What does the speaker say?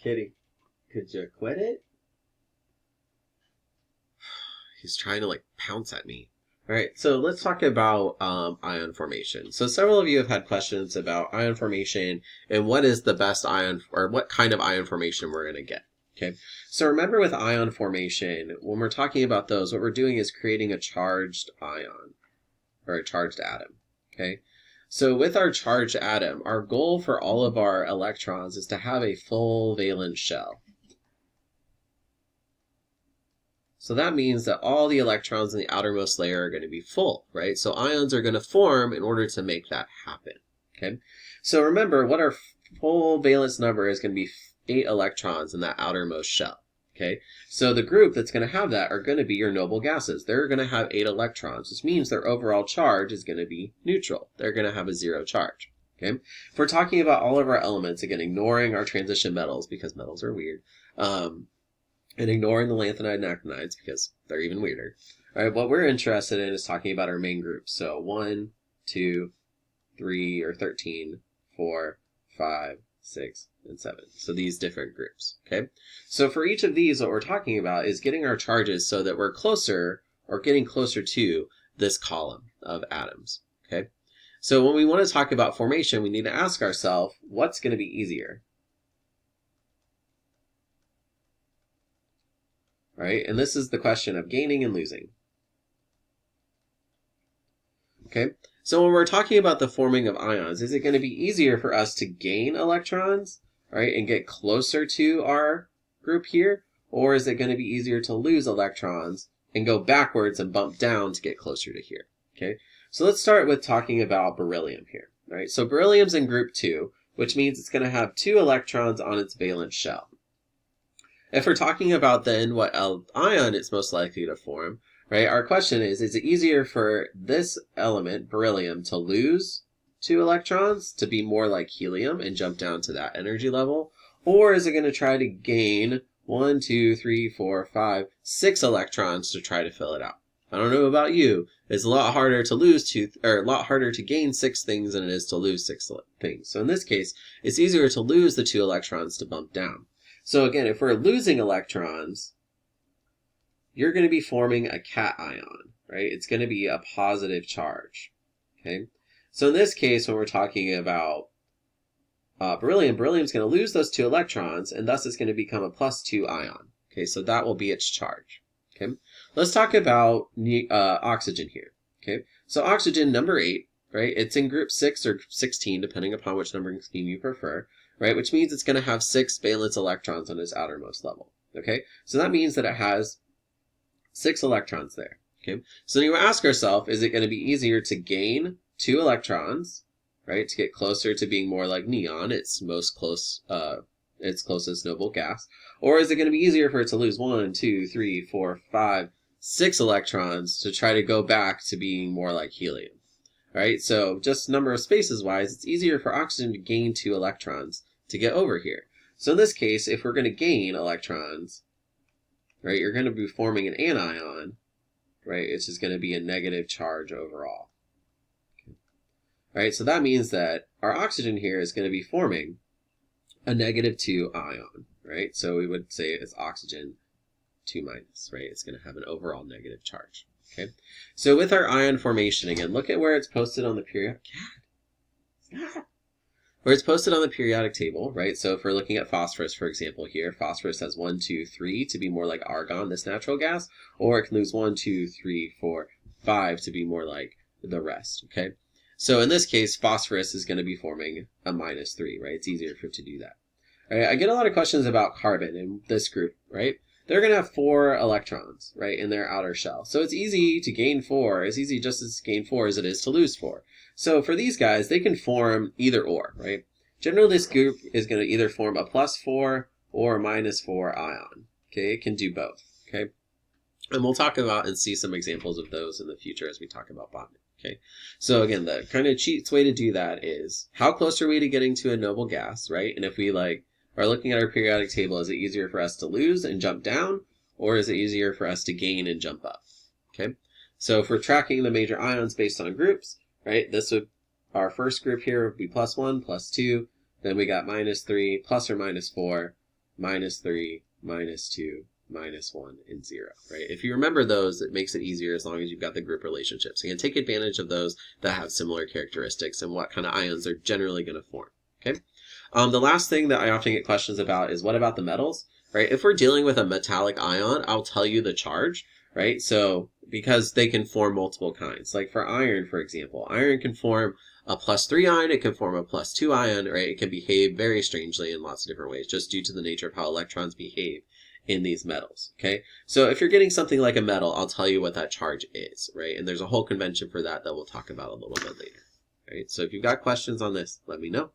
Kitty, could you quit it? He's trying to like pounce at me. All right, so let's talk about ion formation. So several of you have had questions about ion formation and what is the best ion or what kind of ion formation we're going to get. Okay, so remember with ion formation, when we're talking about those, what we're doing is creating a charged ion or a charged atom. Okay, so with our charged atom, our goal for all of our electrons is to have a full valence shell. So that means that all the electrons in the outermost layer are going to be full, right? So ions are going to form in order to make that happen, okay? So remember, what our full valence number is going to be 8 electrons in that outermost shell, okay? So the group that's going to have that are going to be your noble gases. They're going to have 8 electrons, which means their overall charge is going to be neutral. They're going to have a 0 charge, okay? If we're talking about all of our elements, again, ignoring our transition metals because metals are weird, and ignoring the lanthanide and actinides because they're even weirder. All right, what we're interested in is talking about our main groups. So 1, 2, 3, or 13, 4, 5, 6, and 7. So these different groups, okay? So for each of these, what we're talking about is getting our charges so that we're closer or getting closer to this column of atoms, okay? So when we want to talk about formation, we need to ask ourselves, what's going to be easier? Right? And this is the question of gaining and losing. Okay? So when we're talking about the forming of ions, is it going to be easier for us to gain electrons, right, and get closer to our group here? Or is it going to be easier to lose electrons and go backwards and bump down to get closer to here? Okay? So let's start with talking about beryllium here. Right? So beryllium's in group 2, which means it's going to have 2 electrons on its valence shell. If we're talking about then what ion it's most likely to form, right, our question is it easier for this element, beryllium, to lose 2 electrons to be more like helium and jump down to that energy level? Or is it going to try to gain 1, 2, 3, 4, 5, 6 electrons to try to fill it out? I don't know about you. It's a lot harder to lose a lot harder to gain 6 things than it is to lose 6 things. So in this case, it's easier to lose the 2 electrons to bump down. So again, if we're losing electrons, you're going to be forming a cation, right? It's going to be a positive charge, okay? So in this case, when we're talking about beryllium's going to lose those 2 electrons, and thus it's going to become a +2 ion, okay? So that will be its charge, okay? Let's talk about oxygen here, okay? So oxygen, number 8, right? It's in group 6 or 16, depending upon which numbering scheme you prefer. Right, which means it's going to have 6 valence electrons on its outermost level, okay? So that means that it has 6 electrons there, okay? So then you ask ourselves, is it going to be easier to gain 2 electrons, right, to get closer to being more like neon, its closest noble gas, or is it going to be easier for it to lose 1, 2, 3, 4, 5, 6 electrons to try to go back to being more like helium? Right, so just number of spaces wise, it's easier for oxygen to gain 2 electrons to get over here. So in this case, if we're going to gain electrons, right, you're going to be forming an anion, right, which is going to be a negative charge overall. Okay. Right, so that means that our oxygen here is going to be forming a -2 ion, right? So we would say it's oxygen 2-, right? It's going to have an overall negative charge. Okay, so with our ion formation, again, look at where it's posted on the periodic where it's posted on the periodic table, right? So if we're looking at phosphorus, for example, here, phosphorus has 1, 2, 3 to be more like argon, this natural gas, or it can lose 1, 2, 3, 4, 5 to be more like the rest, okay? So in this case, phosphorus is going to be forming a -3, right? It's easier for it to do that. All right, I get a lot of questions about carbon in this group, right? They're going to have 4 electrons, right, in their outer shell. So it's easy to gain 4, as easy just as gain 4 as it is to lose 4. So for these guys, they can form either or, right? Generally, this group is going to either form a +4 or a -4 ion, okay? It can do both, okay? And we'll talk about and see some examples of those in the future as we talk about bonding, okay? So again, the kind of cheats way to do that is, how close are we to getting to a noble gas, right? And if we are looking at our periodic table, is it easier for us to lose and jump down, or is it easier for us to gain and jump up? Okay, so if we're tracking the major ions based on groups, right, our first group here would be +1, +2, then we got -3, plus or -4, -3, -2, -1, and 0, right? If you remember those, it makes it easier as long as you've got the group relationships. So you can take advantage of those that have similar characteristics and what kind of ions they're generally going to form, okay? The last thing that I often get questions about is what about the metals, right? If we're dealing with a metallic ion, I'll tell you the charge, right? So, because they can form multiple kinds. Like for iron, for example, iron can form a +3 ion, it can form a +2 ion, right? It can behave very strangely in lots of different ways, just due to the nature of how electrons behave in these metals, okay? So if you're getting something like a metal, I'll tell you what that charge is, right? And there's a whole convention for that we'll talk about a little bit later, right? So if you've got questions on this, let me know.